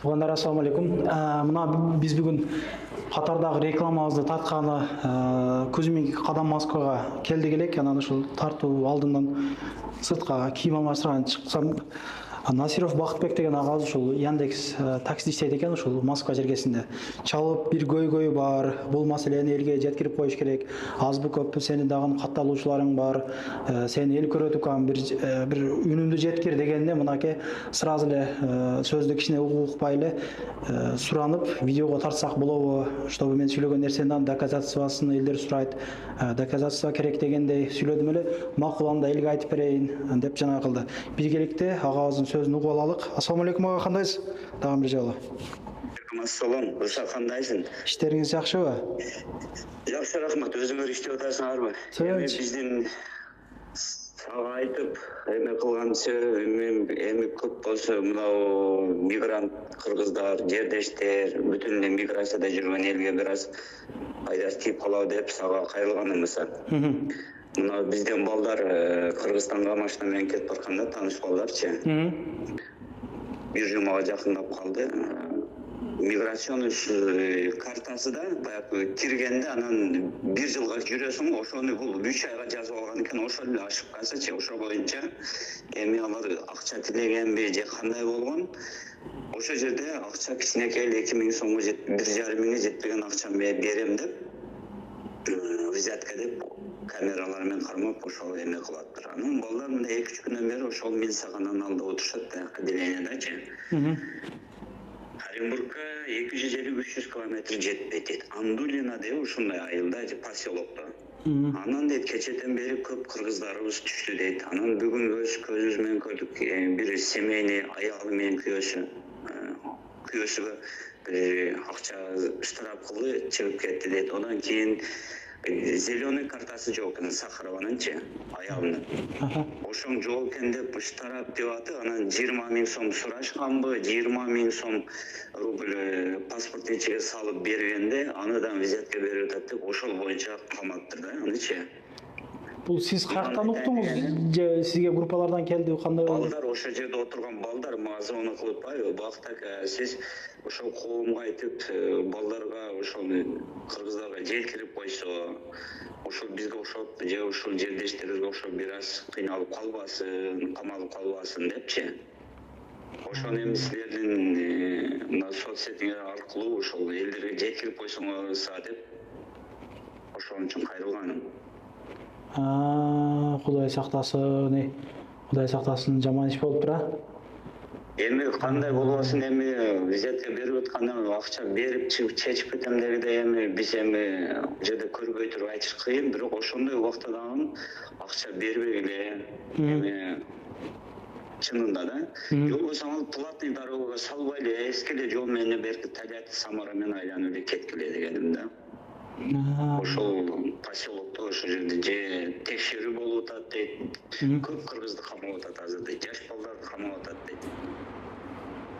Туугандар, ассаламу алейкум. Мына биз бүгүн катардагы рекламабызды тартканы көзүмө кадам Москвага келдик элек. Анан ушул тартуу алдымдан сыртка кийим алмаштырган чыксам, Насиров Бакытбек деген агабыз ушул Яндекс такси иштейт экен, ушул Москва жергесинде. Чалып бир көйгөй бар. Бул маселени элге жеткирип коюш керек. Азбы көппү сени дагы катталуучуларың бар. Сени эл көрөт экен, бир үнүмдү жеткир дегенде мынакей сразу эле сөздү кичине укпай эле суранып, видеого тартсак болобу, чтобы мен сүйлөгөн нерсенин доказательствосын элдер сурайт. Доказательство керек дегендей сүйлөдүм эле. Макул, анда элге айтып берейин деп жана кылды. Биргеликте агабыздын сөзүн угуп алалык. Ассаламу алейкум ага, кандайсыз? Дагы бир жолу. Ассалам, Руса, кандайсың? Иштериңиз жакшыбы? Жакшы, рахмат. Өзүңөр иштеп атасыңарбы? Эми биздин сага айтып, эме кылган себебим эми көп болсо мынау мигрант кыргыздар, жердештер, бүтүн эле миграцияда жүргөн элге бир аз пайдасы тийип калабы деп сага кайрылганымыз. Мына бизден балдар Кыргызстанга машина менен кетип барганда, тааныш балдарчы. Бир жумага жакындап калды. Миграционный картасы да баягы киргенде анан бир жылга жүрөсүң, ошону бул 3 айга жазып алган экен, ошол эле ашып калсачы, ошо боюнча эми алар акча тилегенби же кандай болгон? Ошол жерде акча кичинекей 2000 сомго 1,5 миңге жетпеген акчаны берем деп, взятка деп камералар менен кармап ошол эме кылаттыр. Анан балдар мына 2-3 күндөн бери ошол милицияганын алдында отурушат да, отделениедачы. Оренбургка 250-300 километр жетпейт дейт. Андулина деп ушундай айылда, поселокто. Анан дейт кечеден бери көп кыргыздарыбыз түштү дейт. Анан бүгүн өз көзүбүз менен көрдүк, бир семейный аялы менен күйөөсүгө бир акча штраф кылды, чыгып кетти дейт. Одан кийин зеленый картасы жок экен Сахарованынчы, аялынын. Ошоң жок экен деп штраф деп аты, анан 20 миң сом сурашканбы, 20 миң сом рубль паспорт ичиге салып бергенде, аныдан взятка берип атат деп ошол боюнча камаптыр да, анычы. Бул сиз каяктан уктуңуз же сизге группалардан келди, кандай болду? Балдар, ошол жерде отурган балдар мага звонок кылып, убакта сиз ошол коомго айтып, балдарга ошол кыргыздарга жел кирип койсо, ошол бизге окшоп же ошол жердештерибизге окшоп бир аз кыйналып калбасын, камалып калбасын депчи. Ошону эми силердин мына соцсетиңер аркылуу ошол элдерге жел кирип койсоңузса деп ошон үчүн кайрылганым. Кудай сактасын, Кудай сактасын, жаман иш болуптур, Эми кандай болбосун, эми взятка берип аткандан акча берип чыгып чечип кетем дегенде эми биз эми жерде көрбөй туруп айтыш кыйын, бирок ошондой убакта дагы акча бербегиле, эми чынында да. Жол болсо ал платный дорогага салбай эле эски эле жол менен берки Тольятти, Самара менен айланып эле кеткиле дегеним да. Ошол поселокто ошол жерде же текшерүү болуп атат дейт. Көп кыргызды камап атат азыр дейт. Жаш балдарды камап атат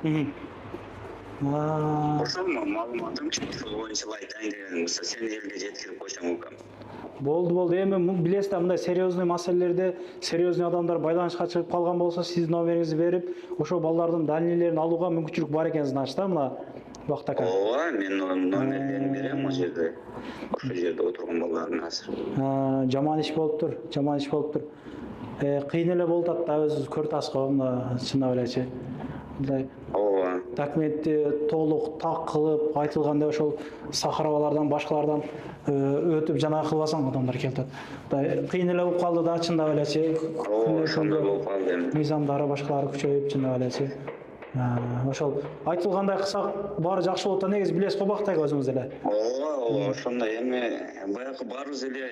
дейт. Ошол маалыматым ошол боюнча айтайын дегеним. Сени элге жеткирип койсоң укам. Болду. Эми билесиз да, мындай серьезный маселелерде серьезный адамдар байланышка чыгып калган болсо, сиздин номериңизди берип, ошол балдардын дальнийлерин алууга мүмкүнчүлүк бар экен, значит, да, мына убактака. Ооба, мен номерлерин берем ошол жерде. Ошол жерде отурган балдардын азыр. Жаман иш болуптур. Кыйын эле болуп атат да, өзүңүз көрүп атасыз го, мына чындап элечи. Мындай Ооба. Документти толук так кылып айтылганда ошол Сахаровалардан, башкалардан өтүп жана кылбасаң адамдар келип атат. Кыйын эле болуп калды да, чындап элечи. Ошондой болуп калды. Мыйзамдары башкалары күчөйүп, чындап элечи. Ошол айтылгандай кылсак баары жакшы болот да, негизи билесиз го бактайга өзүңүз эле. Ооба, ошондой эми баягы баарыбыз эле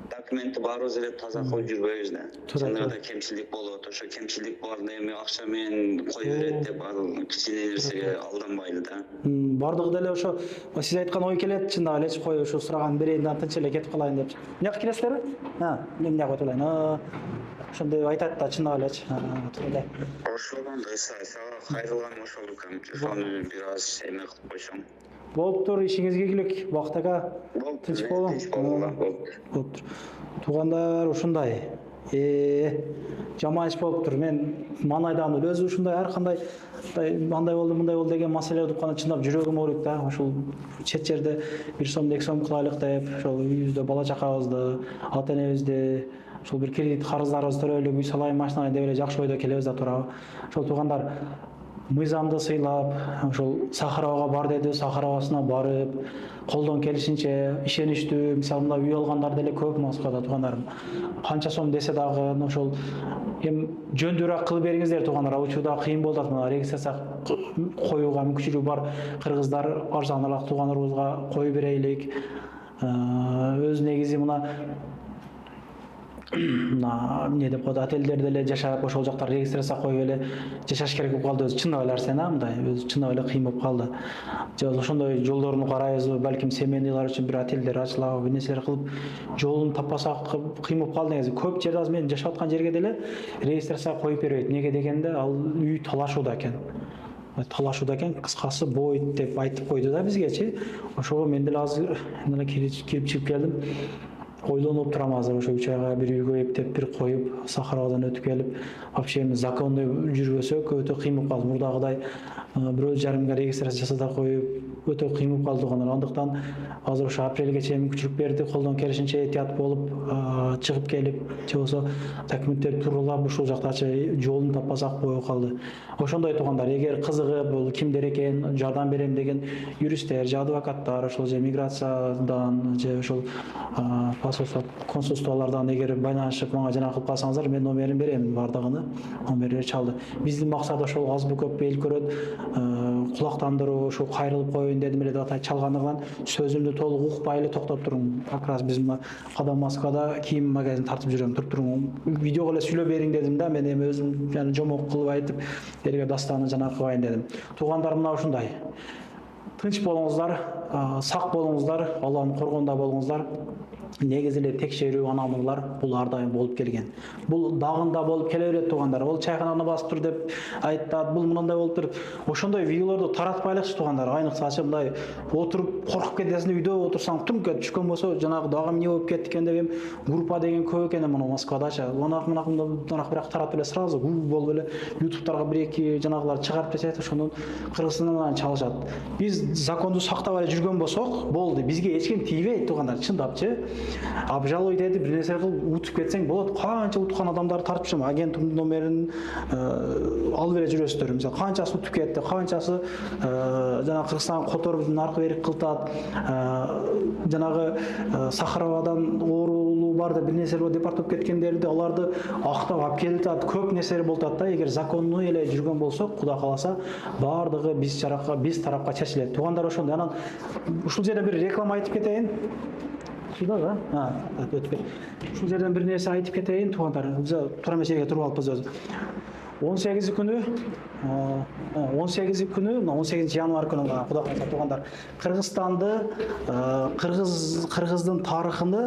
документти баарыбыз эле таза кылып жүрбөйбүз да. Чындыгында кемчилик болот, ошо кемчилик баарында эми акча менен кой берет деп ал кичине нерсеге алданбайлы да. Бардыгы деле ошо сиз айткан ой келет, чындап элечи, кой ошо сураганын берейин да, тынч эле кетип калайын деп. Мына келесиздерби? Мен мына өтүп алайын. Ошондой айтат да, чындап элечи. Ошондой сага кайрылганым ошол укам. Ошону бир аз эме кылып койсоң. Болуптур, ишиңизге ийгилик, Бактака. Тынч болуң. Болуптур. Туугандар ушундай. Жаман иш болуп тур. Мен маңайдагы өзү ушундай ар кандай мындай болду мындай болду деген маселе утканда чындап жүрөгүм ооруйт да. Ошол чет жерде 1 сом 2 сом кылайлык деп, ошол үйүбүздө бала чакабызды, ата энебизди, ошол бир кредит карыздарыбызды төлөйлүк, үй салайын, машина алайын деп эле жакшы ойдо келебиз да турабы. Ошол туугандар мыйзамды сыйлап, ошол Сахарабага бар деди, Сахарабасына барып, колдон келишинче ишеничтүү, мисалы мындай үй алгандар деле көп Москвада туугандарым. Канча сом десе дагы ошол эми жөндүүрөөк кылып бериңиздер туугандар. Учурда кыйын болуп атат, мына регистрация коюуга мүмкүнчүлүгү бар кыргыздар арзаныраак туугандарыбызга коюп берейлик. Өз негизи мына эмне деп коет, отелдерде эле жашап, ошол жакта регистрация коюп эле жашаш керек болуп калды. Өзү чындап эле Арсен мындай, өзү чындап эле кыйын болуп калды. Же ошондой жолдорун карайбызбы, балким семейныйлар үчүн бир отелдер ачылабы, бир нерселер кылып жолун таппасак кыйын болуп калды негизи. Көп жерде азыр мен жашап аткан жерге деле регистрация коюп бербейт. Неге дегенде ал үй талашууда экен. Кыскасы бойт деп айтып койду да бизгечи. Ошого мен деле азыр кирип чыгып келдим. Ойлонуп турам азыр ошо 3 айга бир үйгө эптеп бир коюп, Сахарабадан өтүп келип, вообще эми законный жүрбөсөк өтө кыйын болуп калды. Мурдагыдай 1,5 миңге регистрация жасата коюп өтө кыйын болуп калды туугандар. Андыктан азыр ошо апрелге чейин мүмкүнчүлүк берди, колдон келишинче этият болуп чыгып келип, же болбосо документтер тууралап ушул жактачы жолун таппасак болуп калды. Ошондой туугандар, эгер кызыгып, бул кимдер экен, жардам берем деген юристтер, же адвокаттар, ошол же миграциядан, же ошол консулстволордон эгер байланышып мага жана кылып калсаңыздар, мен номерин берем, бардыгыны номерлери чалды. Биздин максат ошол азбы көп эл көрөт, кулактандыруу, ошо кайрылып коеюн дедим эле деп атайт чалгандыгынан сөзүмдү толук укпай эле токтоп туруң. Как раз биз мына Кадам Москвада кийим магазин тартып жүрөм, туруп туруң. Видеого эле сүйлөп бериң дедим да, мен эми өзүм жана жомок кылып айтып, элге дастанын жана кылбайын дедим. Туугандар мына ушундай. Тынч болуңуздар, сак болуңуздар, Алланын коргонунда болуңуздар. Негизи эле текшерүү, анамырлар бул ар дайым болуп келген. Бул дагында болуп келе берет туугандар. Ол чайхананы басып тур деп айтат, бул мындай болуп тур. Ошондой видеолорду таратпайлыкчы туугандар. Айныкса мындай отуруп коркуп кетесиң, үйдө отурсаң түнкө түшкөн болсо, жанагы дагы эмне болуп кетти экен деп группа деген көп экен мына Москвадачы. Бирок таратып эле сразу болуп эле ютубтарга 1-2 жанагылар чыгарып десет, ошондон Кыргызстандан чалышат. Биз законду сактап эле жүргөн болсок, болду. Бизге эч ким тийбейт туугандар, чындапчы. Обжаловать этип бир нерсе кылып утуп кетсең болот. Канча уткан адамдарды тартып жүрөм. Агенттин номерин алып эле жүрөсүздөр. Мисалы канчасы утуп кетти, канчасы жана Кыргызстанга которуп наркы берип кылтат. Жанагы Сахарабадан оорулуу бар деп бир нерсе депорт кеткендерди аларды актап алып келтат. Көп нерсе болуп атат да. Эгер законный эле жүргөн болсок, Кудай кааласа, бардыгы биз тарапка чечилет. Туугандар ошондой. Анан ушул жерде бир реклама айтып кетейин. Сюда, да? Өтпей. Ушул жерден бир нерсе айтып кетейин туугандар. Тура эмес жерге туруп алыппыз өзү. 18 күнү, 18 январь күнү Кудай кааласа туугандар, Кыргызстанды, Кыргыздын тарыхыны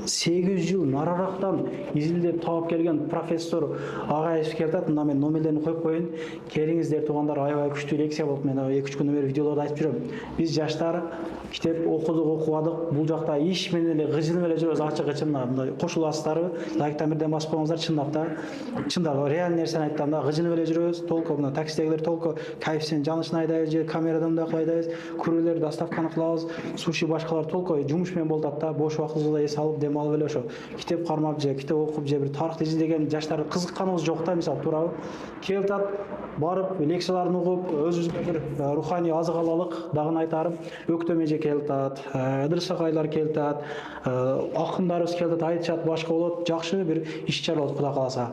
8 жыл нарарактан изилдеп таап келген профессор Агаев келатат. Мына мен номерлерин коюп коеюн. Келиңиздер туугандар, аябай күчтүү лекция болуп, мен 2-3 күндөн бери видеолорду айтып жүрөм. Биз жаштар китеп окубадык, бул жакта иш менен эле гыжынып эле жүрөбүз, ачык-ачык мындай кошуласыздарбы? Лайктан бирден басып коюңуздар, чындап реаль нерсени айтканда гыжынып эле жүрөбүз. Толку мына таксидегилер толку кайфсен жанышын айдайбыз, же камерадан да кылайбыз, күрөлөр доставканы кылабыз, суши башкалар толку жумуш менен болуп атат да. Бош убактыбызда эс алып, дем алып эле ошо китеп кармап же китеп окуп же бир тарыхты изилдеген жаштар кызыкканыбыз жок да, мисалы туурабы? Келтат, барып лекцияларын угуп, өзүбүзгө бир руханий азык алалык, дагы айтарым, Өктөмеже келтат, Ыдырыс Акайлар келтат, акындарыбыз келтат, айтышат, башка болот, жакшы бир иш-чара болот Кудай кааласа.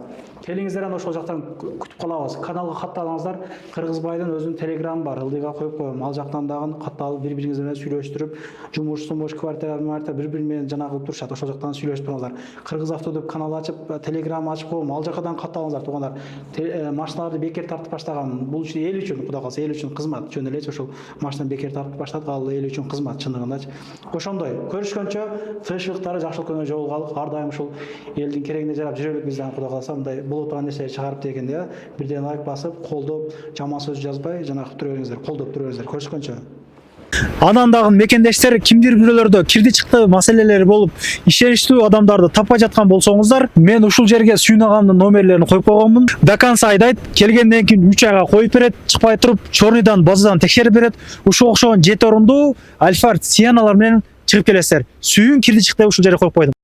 Келиңиздер, ошол жактан күтүп калабыз. Каналга катталыңыздар. Кыргызбайдын өзүнүн телеграмы бар, ылдыйга коюп коем. Ал жактан дагы катталып, бири-бириңиз менен сүйлөштүрүп, жумуш квартира бири-бири менен жана кылып турушат. Ошол жактан сүйлөшүп туруңуздар. Кыргыз авто деп канал ачып, телеграм ачып коем. Ал жакадан катталыңыздар туугандар. Машиналарды бекер тартып баштаган. Бул эл үчүн, Кудай кааласа, эл үчүн кызмат. Жөн эле ошол машинаны бекер тартып баштадык, ал эл үчүн кызмат чындыгындачы. Ошондой. Көрүшкөнчө, тынччылыктары, жакшылык жолугалык, ар дайым ушул элдин керегине жарап жүрөлүк бизден, Кудай кааласа, мындай боло турган нерсе чыгарып дегенде, бирден лайк басып, колдоп, жаман сөз жазбай, жана тура бериңиздер, колдоп тура бериңиздер. Көрүшкөнчө. Анан дагы мекендештер кимдир бирөөлөрдө кирди чыкты маселелери болуп ишеничтүү адамдарды таппай жаткан болсоңуздар, мен ушул жерге Сүйүн агамдын номерлерин коюп койгонмун. До конца айдайт, келгенден кийин 3 айга коюп берет, чыкпай туруп чорныйдан базадан текшерип берет. Ушуга окшогон 7 орунду Альфард Сиеналар менен чыгып келесиздер. Сүйүн кирди чыкты ушул жерге коюп койдум.